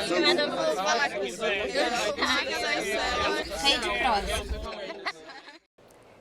Rede Prosa.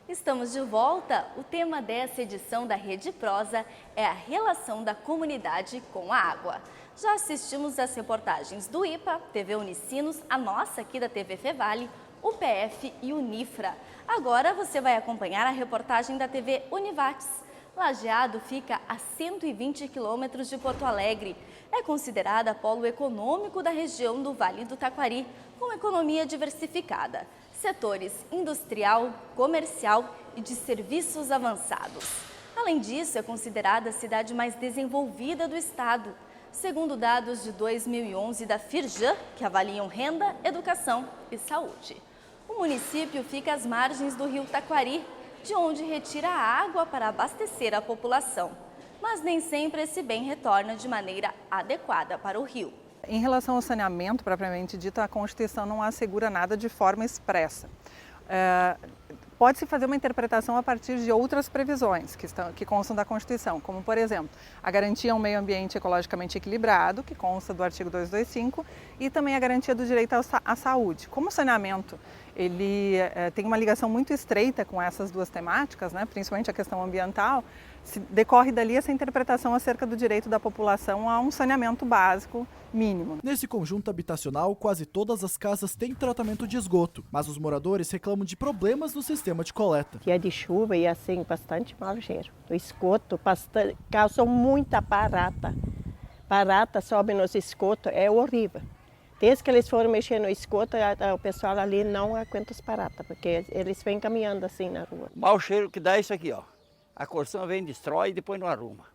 Estamos de volta. O tema dessa edição da Rede Prosa é a relação da comunidade com a água. Já assistimos às reportagens do IPA, TV Unicinos, a nossa aqui da TV Fevale, o PF e o Nifra. Agora você vai acompanhar a reportagem da TV Univates. Lajeado fica a 120 quilômetros de Porto Alegre. É considerada polo econômico da região do Vale do Taquari, com economia diversificada, setores industrial, comercial e de serviços avançados. Além disso, é considerada a cidade mais desenvolvida do estado, segundo dados de 2011 da Firjan, que avaliam renda, educação e saúde. O município fica às margens do rio Taquari, de onde retira a água para abastecer a população. Mas nem sempre esse bem retorna de maneira adequada para o rio. Em relação ao saneamento, propriamente dito, a Constituição não assegura nada de forma expressa. Pode-se fazer uma interpretação a partir de outras previsões que constam da Constituição, como, por exemplo, a garantia a um meio ambiente ecologicamente equilibrado, que consta do artigo 225, e também a garantia do direito à saúde. Como o saneamento ele tem uma ligação muito estreita com essas duas temáticas, né, principalmente a questão ambiental, decorre dali essa interpretação acerca do direito da população a um saneamento básico mínimo. Nesse conjunto habitacional, quase todas as casas têm tratamento de esgoto, mas os moradores reclamam de problemas no sistema de coleta. Dia de chuva e assim, bastante mau cheiro. O esgoto causou muita barata. Barata sobe nos esgotos, é horrível. Desde que eles foram mexer no esgoto, o pessoal ali não aguenta as baratas, porque eles vêm caminhando assim na rua. O mau cheiro que dá é isso aqui, ó. A corção vem, destrói e depois não arruma.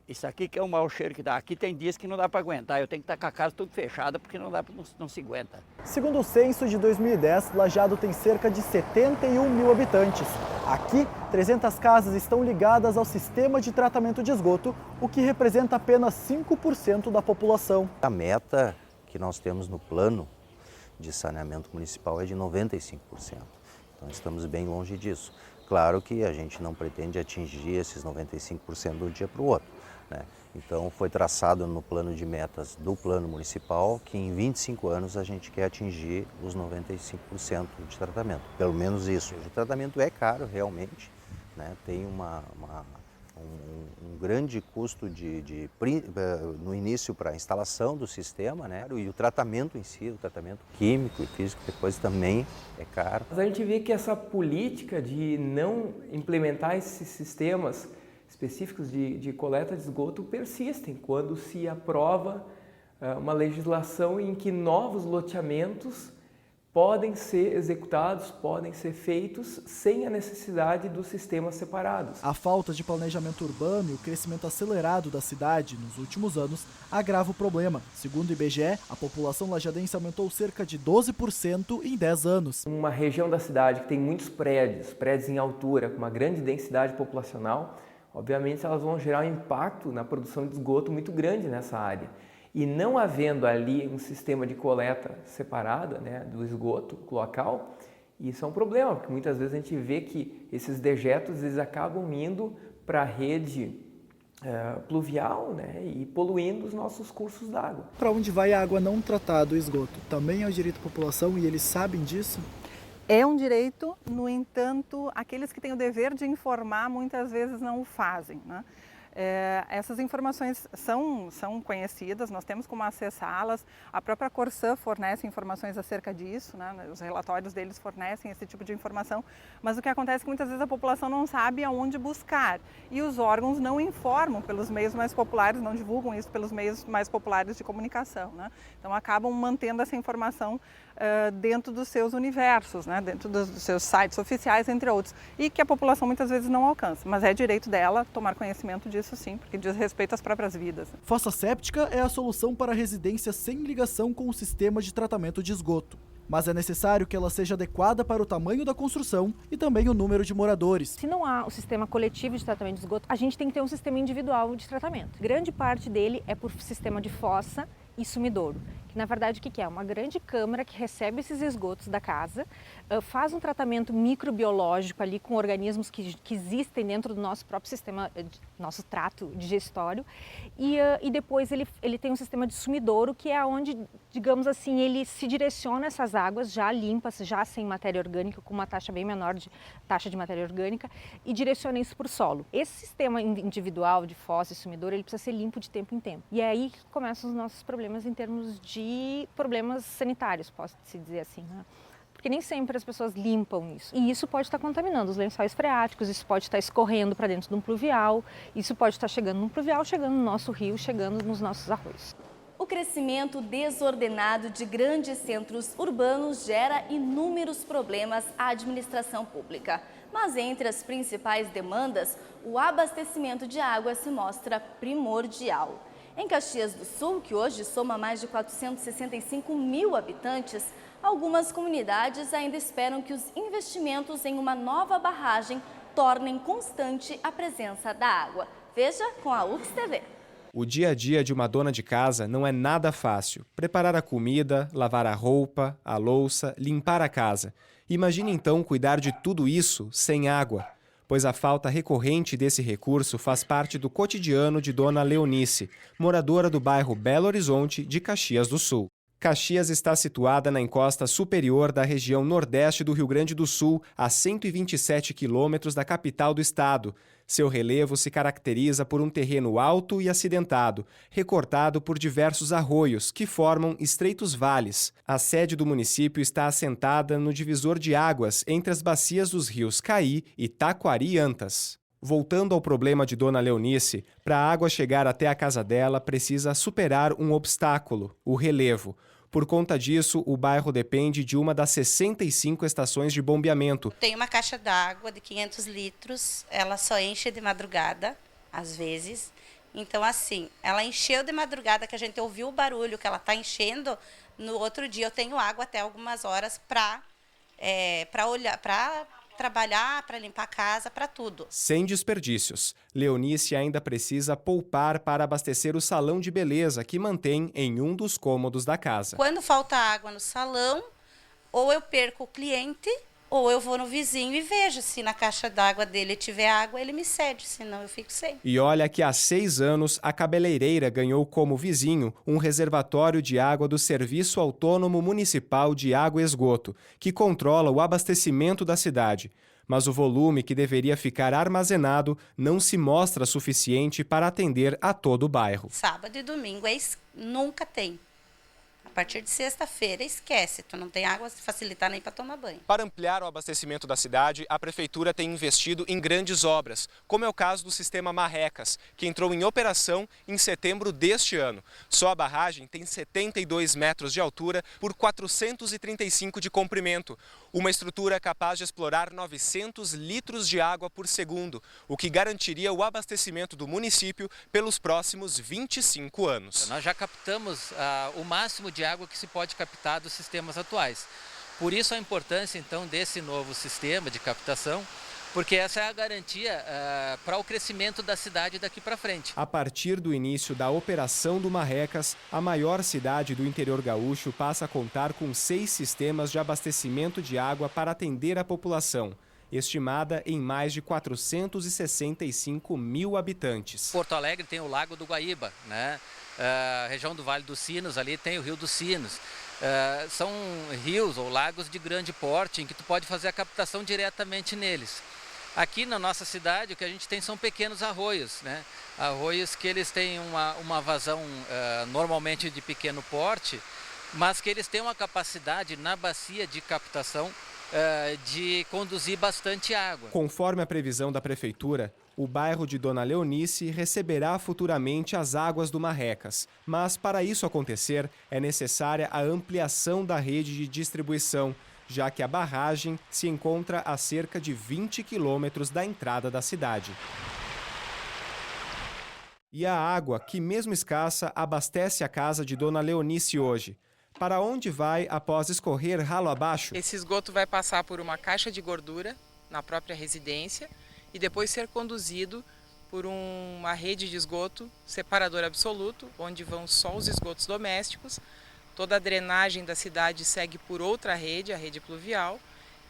Isso aqui que é o mau cheiro que dá. Aqui tem dias que não dá para aguentar. Eu tenho que estar com a casa tudo fechada porque não se aguenta. Segundo o censo de 2010, Lajeado tem cerca de 71 mil habitantes. Aqui, 300 casas estão ligadas ao sistema de tratamento de esgoto, o que representa apenas 5% da população. A meta que nós temos no plano de saneamento municipal é de 95%. Então estamos bem longe disso. Claro que a gente não pretende atingir esses 95% de um dia para o outro, né? Então foi traçado no plano de metas do plano municipal que em 25 anos a gente quer atingir os 95% de tratamento, pelo menos isso. O tratamento é caro realmente, né? Tem um grande custo no início para a instalação do sistema, né? E o tratamento em si, o tratamento químico e físico depois também é caro. Mas a gente vê que essa política de não implementar esses sistemas específicos de coleta de esgoto persistem quando se aprova uma legislação em que novos loteamentos podem ser executados, podem ser feitos sem a necessidade dos sistemas separados. A falta de planejamento urbano e o crescimento acelerado da cidade nos últimos anos agrava o problema. Segundo o IBGE, a população lajadense aumentou cerca de 12% em 10 anos. Uma região da cidade que tem muitos prédios em altura, com uma grande densidade populacional, obviamente elas vão gerar um impacto na produção de esgoto muito grande nessa área. E não havendo ali um sistema de coleta separada, né, do esgoto local, isso é um problema, porque muitas vezes a gente vê que esses dejetos eles acabam indo para a rede pluvial, né, e poluindo os nossos cursos d'água. Para onde vai a água não tratada, o esgoto? Também é o direito da população e eles sabem disso? É um direito, no entanto, aqueles que têm o dever de informar muitas vezes não o fazem, né? Essas informações são conhecidas, nós temos como acessá-las, a própria Corsã fornece informações acerca disso, né? Os relatórios deles fornecem esse tipo de informação, mas o que acontece é que muitas vezes a população não sabe aonde buscar e os órgãos não informam pelos meios mais populares, não divulgam isso pelos meios mais populares de comunicação, né? Então acabam mantendo essa informação dentro dos seus universos, né? Dentro dos seus sites oficiais, entre outros, e que a população muitas vezes não alcança, mas é direito dela tomar conhecimento disso sim, porque diz respeito às próprias vidas. Fossa séptica é a solução para residências sem ligação com o sistema de tratamento de esgoto. Mas é necessário que ela seja adequada para o tamanho da construção e também o número de moradores. Se não há o sistema coletivo de tratamento de esgoto, a gente tem que ter um sistema individual de tratamento. Grande parte dele é por sistema de fossa e sumidouro, que Na verdade, o que é? Uma grande câmara que recebe esses esgotos da casa, faz um tratamento microbiológico ali com organismos que existem dentro do nosso próprio sistema, nosso trato digestório, e depois ele tem um sistema de sumidouro, que é onde, digamos assim, ele se direciona essas águas já limpas, já sem matéria orgânica, com uma taxa bem menor de taxa de matéria orgânica, e direciona isso para o solo. Esse sistema individual de fossa e sumidouro, ele precisa ser limpo de tempo em tempo. E é aí que começam os nossos problemas em termos de problemas sanitários, posso-se dizer assim, né? Porque nem sempre as pessoas limpam isso. E isso pode estar contaminando os lençóis freáticos, isso pode estar escorrendo para dentro de um pluvial, isso pode estar chegando num pluvial, chegando no nosso rio, chegando nos nossos arroios. O crescimento desordenado de grandes centros urbanos gera inúmeros problemas à administração pública. Mas entre as principais demandas, o abastecimento de água se mostra primordial. Em Caxias do Sul, que hoje soma mais de 465 mil habitantes, algumas comunidades ainda esperam que os investimentos em uma nova barragem tornem constante a presença da água. Veja com a UFS TV. O dia a dia de uma dona de casa não é nada fácil. Preparar a comida, lavar a roupa, a louça, limpar a casa. Imagine então cuidar de tudo isso sem água, pois a falta recorrente desse recurso faz parte do cotidiano de Dona Leonice, moradora do bairro Belo Horizonte, de Caxias do Sul. Caxias está situada na encosta superior da região nordeste do Rio Grande do Sul, a 127 quilômetros da capital do estado. Seu relevo se caracteriza por um terreno alto e acidentado, recortado por diversos arroios, que formam estreitos vales. A sede do município está assentada no divisor de águas entre as bacias dos rios Caí e Taquari e Antas. Voltando ao problema de Dona Leonice, para a água chegar até a casa dela, precisa superar um obstáculo, o relevo. Por conta disso, o bairro depende de uma das 65 estações de bombeamento. Tem uma caixa d'água de 500 litros, ela só enche de madrugada, às vezes. Então, assim, ela encheu de madrugada, que a gente ouviu o barulho que ela está enchendo. No outro dia eu tenho água até algumas horas para trabalhar, para limpar a casa, para tudo. Sem desperdícios. Leonice ainda precisa poupar para abastecer o salão de beleza que mantém em um dos cômodos da casa. Quando falta água no salão, ou eu perco o cliente, ou eu vou no vizinho e vejo se na caixa d'água dele tiver água, ele me cede, senão eu fico sem. E olha que há 6 anos a cabeleireira ganhou como vizinho um reservatório de água do Serviço Autônomo Municipal de Água e Esgoto, que controla o abastecimento da cidade. Mas o volume que deveria ficar armazenado não se mostra suficiente para atender a todo o bairro. Sábado e domingo nunca tem. A partir de sexta-feira, esquece, tu não tem água se facilitar nem para tomar banho. Para ampliar o abastecimento da cidade, a Prefeitura tem investido em grandes obras, como é o caso do sistema Marrecas, que entrou em operação em setembro deste ano. Só a barragem tem 72 metros de altura por 435 de comprimento. Uma estrutura capaz de explorar 900 litros de água por segundo, o que garantiria o abastecimento do município pelos próximos 25 anos. Nós já captamos o máximo de água que se pode captar dos sistemas atuais. Por isso a importância então desse novo sistema de captação, porque essa é a garantia para o crescimento da cidade daqui para frente. A partir do início da operação do Marrecas, a maior cidade do interior gaúcho passa a contar com 6 sistemas de abastecimento de água para atender a população, estimada em mais de 465 mil habitantes. Porto Alegre tem o Lago do Guaíba, né? A região do Vale dos Sinos ali tem o Rio dos Sinos. São rios ou lagos de grande porte em que tu pode fazer a captação diretamente neles. Aqui na nossa cidade o que a gente tem são pequenos arroios, né? Arroios que eles têm uma vazão normalmente de pequeno porte, mas que eles têm uma capacidade na bacia de captação de conduzir bastante água. Conforme a previsão da Prefeitura, o bairro de Dona Leonice receberá futuramente as águas do Marrecas. Mas para isso acontecer, é necessária a ampliação da rede de distribuição, já que a barragem se encontra a cerca de 20 quilômetros da entrada da cidade. E a água, que mesmo escassa, abastece a casa de Dona Leonice hoje. Para onde vai após escorrer ralo abaixo? Esse esgoto vai passar por uma caixa de gordura na própria residência e depois ser conduzido por uma rede de esgoto separador absoluto, onde vão só os esgotos domésticos, Toda a drenagem da cidade segue por outra rede, a rede pluvial,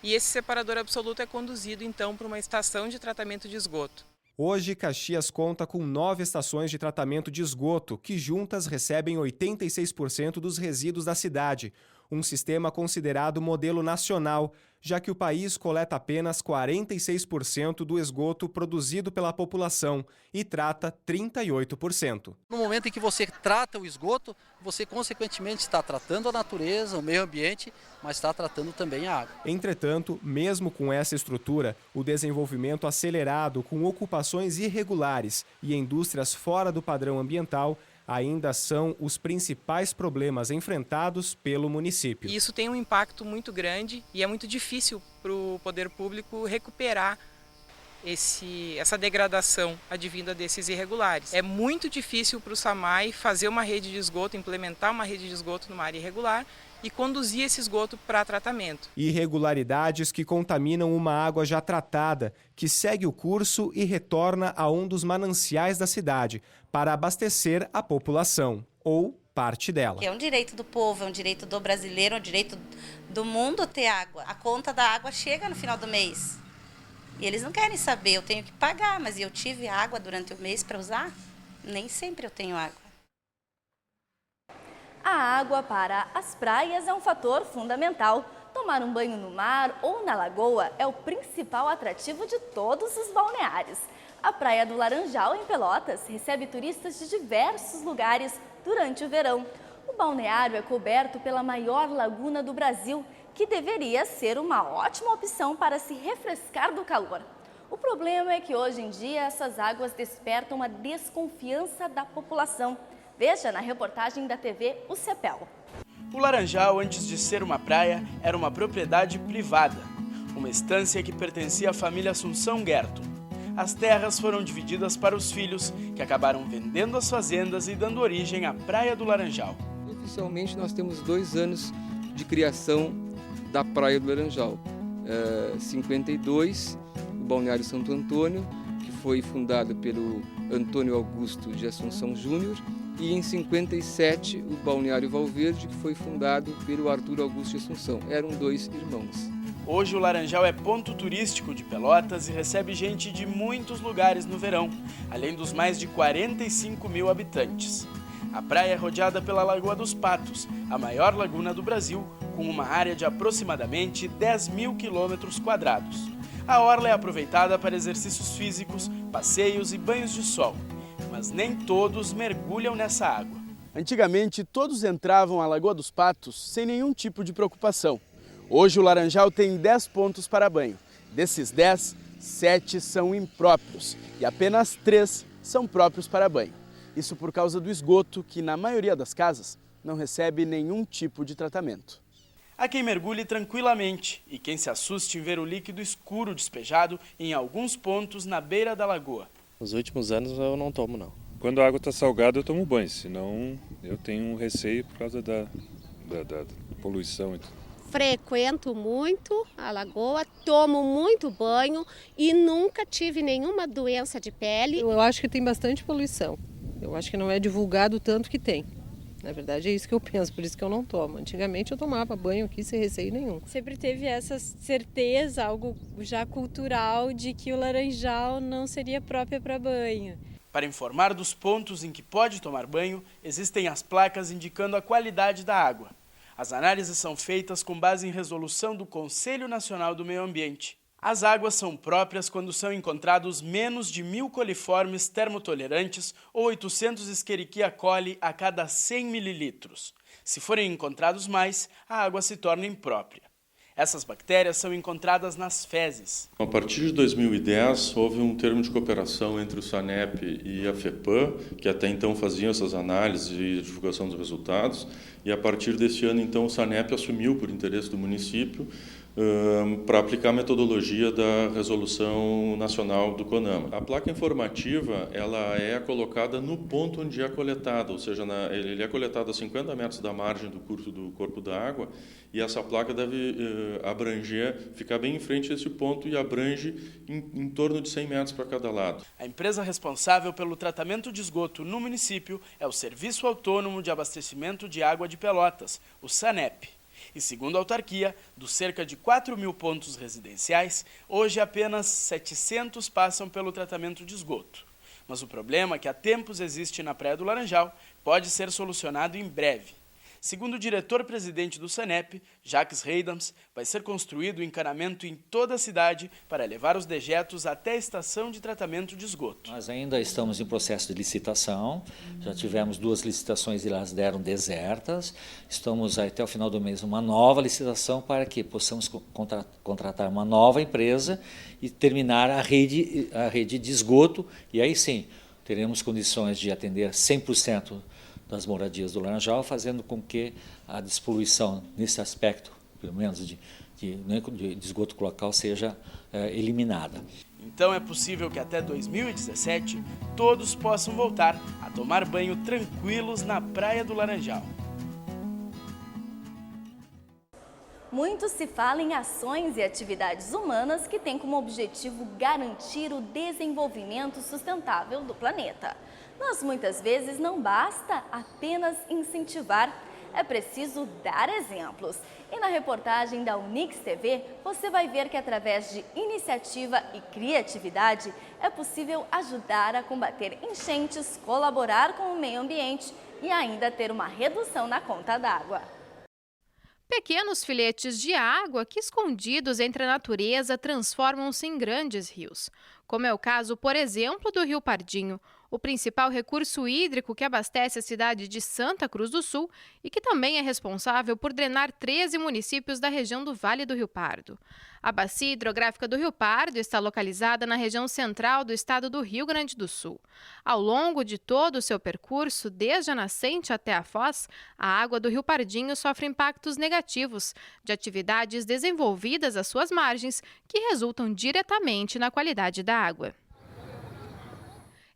e esse separador absoluto é conduzido então para uma estação de tratamento de esgoto. Hoje, Caxias conta com 9 estações de tratamento de esgoto, que juntas recebem 86% dos resíduos da cidade. Um sistema considerado modelo nacional, já que o país coleta apenas 46% do esgoto produzido pela população e trata 38%. No momento em que você trata o esgoto, você consequentemente está tratando a natureza, o meio ambiente, mas está tratando também a água. Entretanto, mesmo com essa estrutura, o desenvolvimento acelerado com ocupações irregulares e indústrias fora do padrão ambiental ainda são os principais problemas enfrentados pelo município. E isso tem um impacto muito grande e é muito difícil para o poder público recuperar essa degradação advinda desses irregulares. É muito difícil para o SAMAI fazer uma rede de esgoto, implementar uma rede de esgoto numa área irregular e conduzir esse esgoto para tratamento. Irregularidades que contaminam uma água já tratada, que segue o curso e retorna a um dos mananciais da cidade, para abastecer a população, ou parte dela. É um direito do povo, é um direito do brasileiro, é um direito do mundo ter água. A conta da água chega no final do mês. E eles não querem saber, eu tenho que pagar, mas eu tive água durante o mês para usar? Nem sempre eu tenho água. A água para as praias é um fator fundamental. Tomar um banho no mar ou na lagoa é o principal atrativo de todos os balneários. A Praia do Laranjal, em Pelotas, recebe turistas de diversos lugares durante o verão. O balneário é coberto pela maior laguna do Brasil, que deveria ser uma ótima opção para se refrescar do calor. O problema é que hoje em dia essas águas despertam a desconfiança da população. Veja na reportagem da TV O Cepel. O Laranjal, antes de ser uma praia, era uma propriedade privada, uma estância que pertencia à família Assunção Guerto. As terras foram divididas para os filhos, que acabaram vendendo as fazendas e dando origem à Praia do Laranjal. Oficialmente nós temos 2 anos de criação da Praia do Laranjal. 52, o Balneário Santo Antônio, que foi fundado pelo Antônio Augusto de Assunção Júnior, e em 57 o Balneário Valverde, que foi fundado pelo Arthur Augusto de Assunção. Eram 2 irmãos. Hoje o Laranjal é ponto turístico de Pelotas e recebe gente de muitos lugares no verão, além dos mais de 45 mil habitantes. A praia é rodeada pela Lagoa dos Patos, a maior laguna do Brasil, com uma área de aproximadamente 10 mil quilômetros quadrados. A orla é aproveitada para exercícios físicos, passeios e banhos de sol, mas nem todos mergulham nessa água. Antigamente, todos entravam à Lagoa dos Patos sem nenhum tipo de preocupação. Hoje o Laranjal tem 10 pontos para banho. Desses 10, 7 são impróprios e apenas 3 são próprios para banho. Isso por causa do esgoto, que na maioria das casas não recebe nenhum tipo de tratamento. Há quem mergulhe tranquilamente e quem se assuste em ver o líquido escuro despejado em alguns pontos na beira da lagoa. Nos últimos anos eu não tomo, não. Quando a água está salgada eu tomo banho, senão eu tenho um receio por causa da poluição e tudo. Frequento muito a lagoa, tomo muito banho e nunca tive nenhuma doença de pele. Eu acho que tem bastante poluição. Eu acho que não é divulgado tanto que tem. Na verdade é isso que eu penso, por isso que eu não tomo. Antigamente eu tomava banho aqui sem receio nenhum. Sempre teve essa certeza, algo já cultural, de que o Laranjal não seria própria para banho. Para informar dos pontos em que pode tomar banho, existem as placas indicando a qualidade da água. As análises são feitas com base em resolução do Conselho Nacional do Meio Ambiente. As águas são próprias quando são encontrados menos de 1.000 coliformes termotolerantes ou 800 Escherichia coli a cada 100 mililitros. Se forem encontrados mais, a água se torna imprópria. Essas bactérias são encontradas nas fezes. A partir de 2010, houve um termo de cooperação entre o SANEP e a FEPAM, que até então faziam essas análises e divulgação dos resultados. E a partir desse ano, então, o SANEP assumiu, por interesse do município, para aplicar a metodologia da resolução nacional do CONAMA. A placa informativa ela é colocada no ponto onde é coletado, ou seja, ele é coletado a 50 metros da margem do curso do corpo da água, e essa placa deve ficar bem em frente a esse ponto e abrange em torno de 100 metros para cada lado. A empresa responsável pelo tratamento de esgoto no município é o Serviço Autônomo de Abastecimento de Água de Pelotas, o SANEP. E segundo a autarquia, dos cerca de 4.000 pontos residenciais, hoje apenas 700 passam pelo tratamento de esgoto. Mas o problema que há tempos existe na Praia do Laranjal pode ser solucionado em breve. Segundo o diretor-presidente do SANEP, Jacques Reidams, vai ser construído um encanamento em toda a cidade para levar os dejetos até a estação de tratamento de esgoto. Nós ainda estamos em processo de licitação, já tivemos 2 licitações e elas deram desertas. Estamos até o final do mês uma nova licitação para que possamos contratar uma nova empresa e terminar a rede de esgoto, e aí sim teremos condições de atender 100% das moradias do Laranjal, fazendo com que a despoluição nesse aspecto, pelo menos de esgoto local, seja eliminada. Então é possível que até 2017 todos possam voltar a tomar banho tranquilos na Praia do Laranjal. Muito se fala em ações e atividades humanas que têm como objetivo garantir o desenvolvimento sustentável do planeta. Mas muitas vezes não basta apenas incentivar, é preciso dar exemplos. E na reportagem da Unix TV, você vai ver que através de iniciativa e criatividade é possível ajudar a combater enchentes, colaborar com o meio ambiente e ainda ter uma redução na conta d'água. Pequenos filetes de água que, escondidos entre a natureza, transformam-se em grandes rios. Como é o caso, por exemplo, do Rio Pardinho, o principal recurso hídrico que abastece a cidade de Santa Cruz do Sul e que também é responsável por drenar 13 municípios da região do Vale do Rio Pardo. A bacia hidrográfica do Rio Pardo está localizada na região central do estado do Rio Grande do Sul. Ao longo de todo o seu percurso, desde a nascente até a foz, a água do Rio Pardinho sofre impactos negativos de atividades desenvolvidas às suas margens que resultam diretamente na qualidade da água.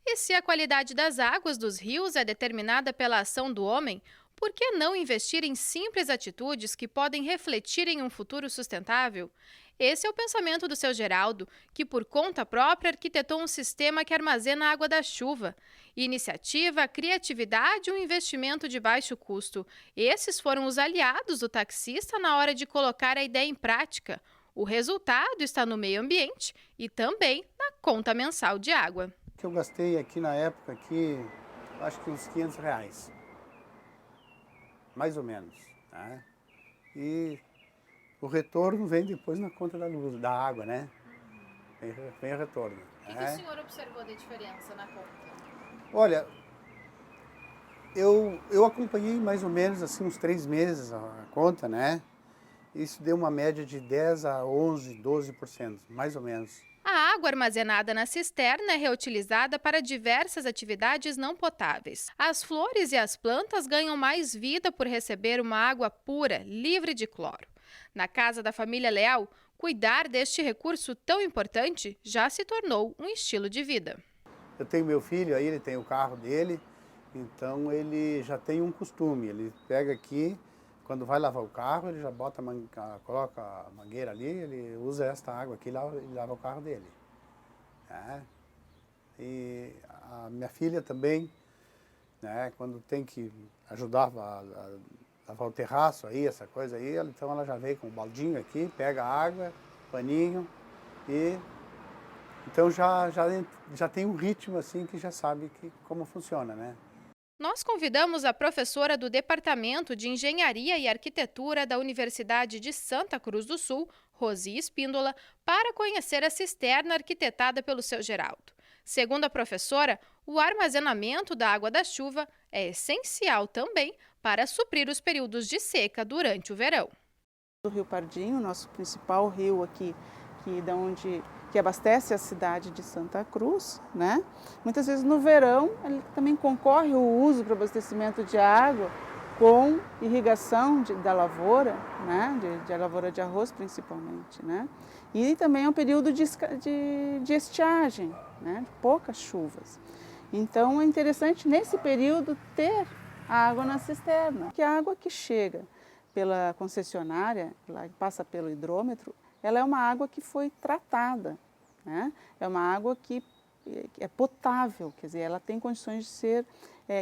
E se a qualidade das águas dos rios é determinada pela ação do homem, por que não investir em simples atitudes que podem refletir em um futuro sustentável? Esse é o pensamento do seu Geraldo, que por conta própria arquitetou um sistema que armazena a água da chuva. Iniciativa, criatividade e um investimento de baixo custo. Esses foram os aliados do taxista na hora de colocar a ideia em prática. O resultado está no meio ambiente e também na conta mensal de água. Que eu gastei aqui na época, acho que uns R$500, mais ou menos, né? E o retorno vem depois na conta da luz, da água, né? Vem o retorno. O que o senhor observou de diferença na conta? Olha, eu acompanhei mais ou menos assim uns 3 meses a conta, né? Isso deu uma média de 10 a 11, 12%, mais ou menos. A água armazenada na cisterna é reutilizada para diversas atividades não potáveis. As flores e as plantas ganham mais vida por receber uma água pura, livre de cloro. Na casa da família Leal, cuidar deste recurso tão importante já se tornou um estilo de vida. Eu tenho meu filho aí, ele tem o carro dele, então ele já tem um costume, ele pega aqui, quando vai lavar o carro, ele já coloca a mangueira ali, ele usa esta água aqui e lava o carro dele. É. E a minha filha também, né, quando tem que ajudar a lavar o terraço aí, essa coisa aí, então ela já vem com o baldinho aqui, pega a água, paninho e... Então já tem um ritmo assim que já sabe como funciona, né? Nós convidamos a professora do Departamento de Engenharia e Arquitetura da Universidade de Santa Cruz do Sul, Rosi Espíndola, para conhecer a cisterna arquitetada pelo seu Geraldo. Segundo a professora, o armazenamento da água da chuva é essencial também para suprir os períodos de seca durante o verão. O Rio Pardinho, nosso principal rio aqui, que abastece a cidade de Santa Cruz, né? Muitas vezes no verão ele também concorre o uso para abastecimento de água com irrigação da lavoura, né, de lavoura de arroz principalmente, né, e também é um período de estiagem, né, de poucas chuvas. Então é interessante nesse período ter água na cisterna, que a água que chega pela concessionária, que passa pelo hidrômetro, ela é uma água que foi tratada, né, é uma água que é potável, quer dizer, ela tem condições de ser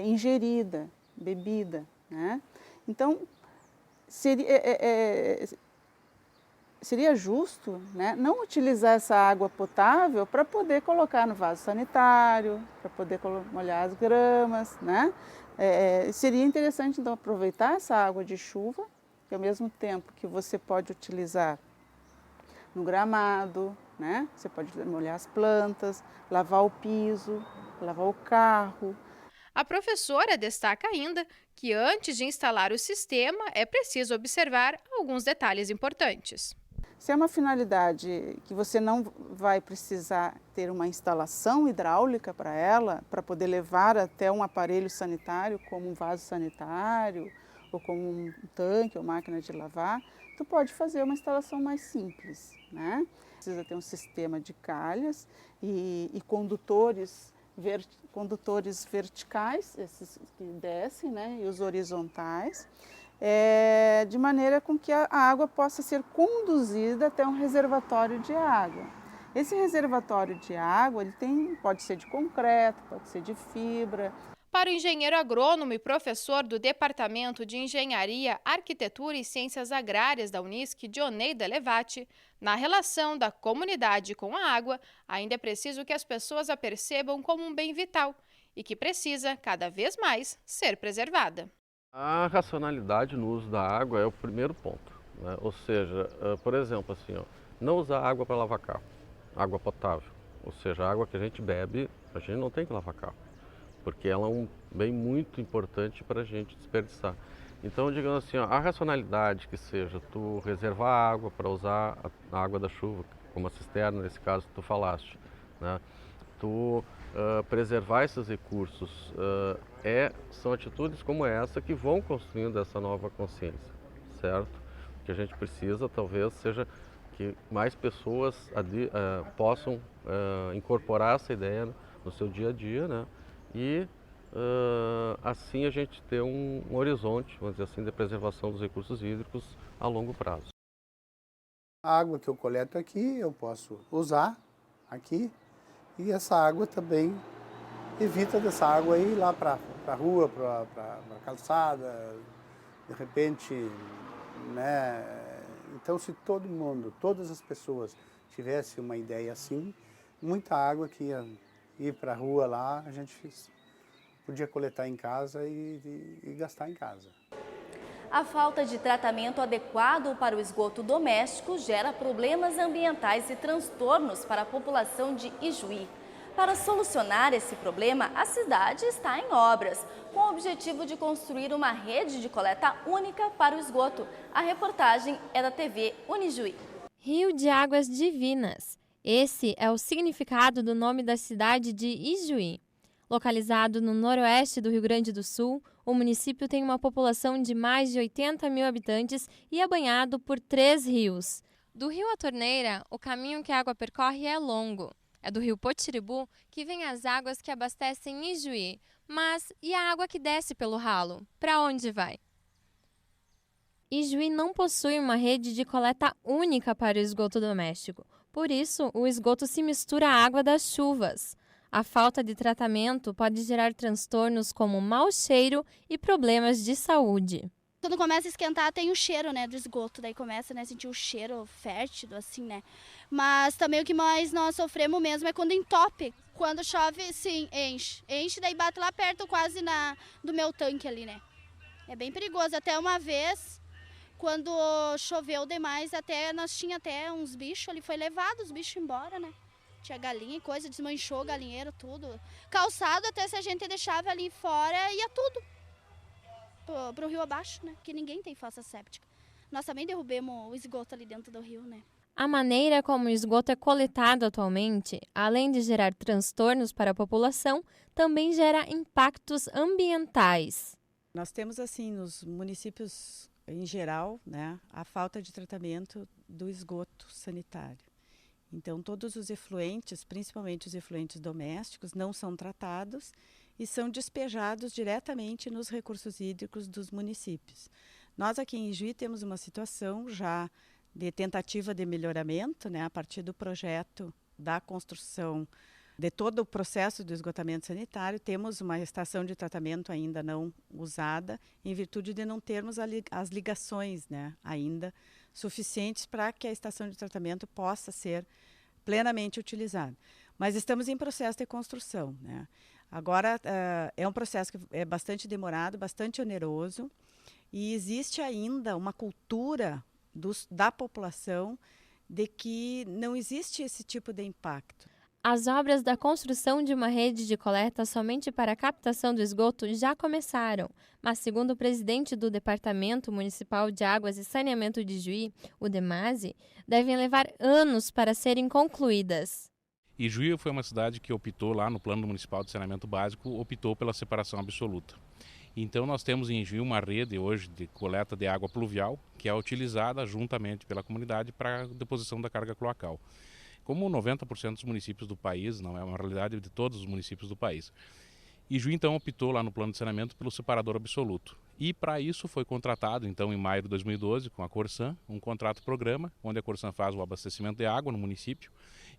ingerida, bebida, né? Então, seria justo, né, não utilizar essa água potável para poder colocar no vaso sanitário, para poder molhar as gramas, né? Seria interessante, então, aproveitar essa água de chuva, que ao mesmo tempo que você pode utilizar no gramado, né? Você pode molhar as plantas, lavar o piso, lavar o carro. A professora destaca ainda que antes de instalar o sistema é preciso observar alguns detalhes importantes. Se é uma finalidade que você não vai precisar ter uma instalação hidráulica para ela, para poder levar até um aparelho sanitário, como um vaso sanitário, ou como um tanque ou máquina de lavar, tu pode fazer uma instalação mais simples, né? Precisa ter um sistema de calhas e condutores verticais, esses que descem, né, e os horizontais, de maneira com que a água possa ser conduzida até um reservatório de água. Esse reservatório de água pode ser de concreto, pode ser de fibra. Para o engenheiro agrônomo e professor do Departamento de Engenharia, Arquitetura e Ciências Agrárias da Unisc, Dionei Delevati, na relação da comunidade com a água, ainda é preciso que as pessoas a percebam como um bem vital e que precisa, cada vez mais, ser preservada. A racionalidade no uso da água é o primeiro ponto, né? Ou seja, por exemplo, assim, não usar água para lavar carro, água potável, ou seja, a água que a gente bebe, a gente não tem que lavar carro, porque ela é um bem muito importante para a gente desperdiçar. Então, digamos assim, a racionalidade que seja tu reservar água para usar a água da chuva, como a cisterna, nesse caso que tu falaste, né? Tu preservar esses recursos, são atitudes como essa que vão construindo essa nova consciência, certo? O que a gente precisa, talvez, seja que mais pessoas possam incorporar essa ideia no seu dia a dia, né? E assim a gente ter um horizonte, vamos dizer assim, de preservação dos recursos hídricos a longo prazo. A água que eu coleto aqui, eu posso usar aqui, e essa água também evita dessa água ir lá para a rua, para a calçada, de repente, né? Então, se todo mundo, todas as pessoas tivessem uma ideia assim, muita água que ia ir para a rua lá, a gente podia coletar em casa e gastar em casa. A falta de tratamento adequado para o esgoto doméstico gera problemas ambientais e transtornos para a população de Ijuí. Para solucionar esse problema, a cidade está em obras, com o objetivo de construir uma rede de coleta única para o esgoto. A reportagem é da TV Unijuí. Rio de Águas Divinas. Esse é o significado do nome da cidade de Ijuí. Localizado no noroeste do Rio Grande do Sul, o município tem uma população de mais de 80 mil habitantes e é banhado por 3 rios. Do rio à torneira, o caminho que a água percorre é longo. É do rio Potiribu que vêm as águas que abastecem Ijuí. Mas e a água que desce pelo ralo? Para onde vai? Ijuí não possui uma rede de coleta única para o esgoto doméstico. Por isso, o esgoto se mistura à água das chuvas. A falta de tratamento pode gerar transtornos como mau cheiro e problemas de saúde. Quando começa a esquentar, tem o cheiro, né, do esgoto, daí começa, né, a sentir o cheiro fértil, assim, né. Mas também o que mais nós sofremos mesmo é quando entope. Quando chove, sim, enche, daí bate lá perto, quase do meu tanque ali, né. É bem perigoso. Até uma vez, quando choveu demais, nós tinha até uns bichos ali, foi levado os bichos embora, né. Tinha galinha e coisa, desmanchou o galinheiro, tudo. Calçado, até se a gente deixava ali fora, ia tudo pro rio abaixo, né? Que ninguém tem fossa séptica. Nós também derrubamos o esgoto ali dentro do rio, né? A maneira como o esgoto é coletado atualmente, além de gerar transtornos para a população, também gera impactos ambientais. Nós temos, assim, nos municípios em geral, né, a falta de tratamento do esgoto sanitário. Então, todos os efluentes, principalmente os efluentes domésticos, não são tratados e são despejados diretamente nos recursos hídricos dos municípios. Nós aqui em Ijuí temos uma situação já de tentativa de melhoramento, né, a partir do projeto da construção de todo o processo do esgotamento sanitário. Temos uma estação de tratamento ainda não usada, em virtude de não termos as ligações, né, ainda suficientes para que a estação de tratamento possa ser plenamente utilizada. Mas estamos em processo de construção, né? Agora, é um processo que é bastante demorado, bastante oneroso, e existe ainda uma cultura da população de que não existe esse tipo de impacto. As obras da construção de uma rede de coleta somente para a captação do esgoto já começaram, mas segundo o presidente do Departamento Municipal de Águas e Saneamento de Ijuí, o DEMASE, devem levar anos para serem concluídas. Ijuí foi uma cidade que optou lá no Plano Municipal de Saneamento Básico, optou pela separação absoluta. Então nós temos em Ijuí uma rede hoje de coleta de água pluvial, que é utilizada juntamente pela comunidade para a deposição da carga cloacal. Como 90% dos municípios do país, não é uma realidade de todos os municípios do país. Ijuí então optou lá no plano de saneamento pelo separador absoluto. E para isso foi contratado então em maio de 2012 com a Corsan, um contrato-programa, onde a Corsan faz o abastecimento de água no município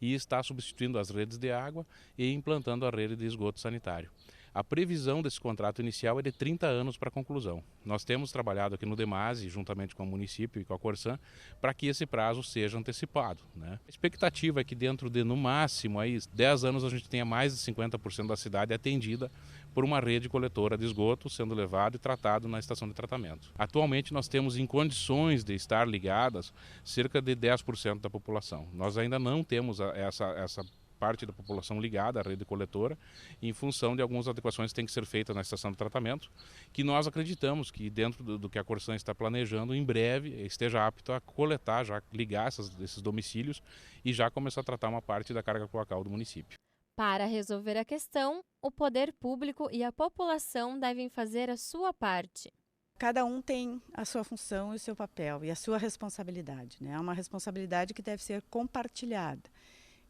e está substituindo as redes de água e implantando a rede de esgoto sanitário. A previsão desse contrato inicial é de 30 anos para a conclusão. Nós temos trabalhado aqui no DEMASE, juntamente com o município e com a Corsan, para que esse prazo seja antecipado, né? A expectativa é que dentro de, no máximo, aí, 10 anos a gente tenha mais de 50% da cidade atendida por uma rede coletora de esgoto sendo levado e tratado na estação de tratamento. Atualmente nós temos em condições de estar ligadas cerca de 10% da população. Nós ainda não temos essa parte da população ligada à rede coletora, em função de algumas adequações que têm que ser feitas na estação de tratamento, que nós acreditamos que dentro do que a Corsan está planejando, em breve esteja apto a coletar, já ligar esses domicílios e já começar a tratar uma parte da carga cloacal do município. Para resolver a questão, o poder público e a população devem fazer a sua parte. Cada um tem a sua função e o seu papel e a sua responsabilidade, né? É uma responsabilidade que deve ser compartilhada.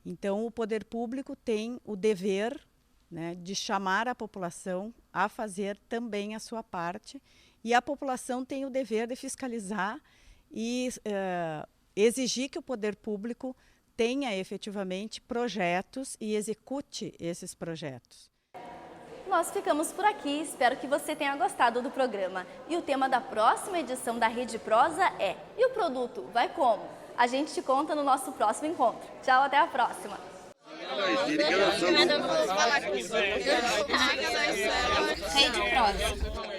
Então, o poder público tem o dever, né, de chamar a população a fazer também a sua parte, e a população tem o dever de fiscalizar e exigir que o poder público tenha efetivamente projetos e execute esses projetos. Nós ficamos por aqui, espero que você tenha gostado do programa. E o tema da próxima edição da Rede Prosa é: e o produto vai como? A gente te conta no nosso próximo encontro. Tchau, até a próxima! Rede Prosa.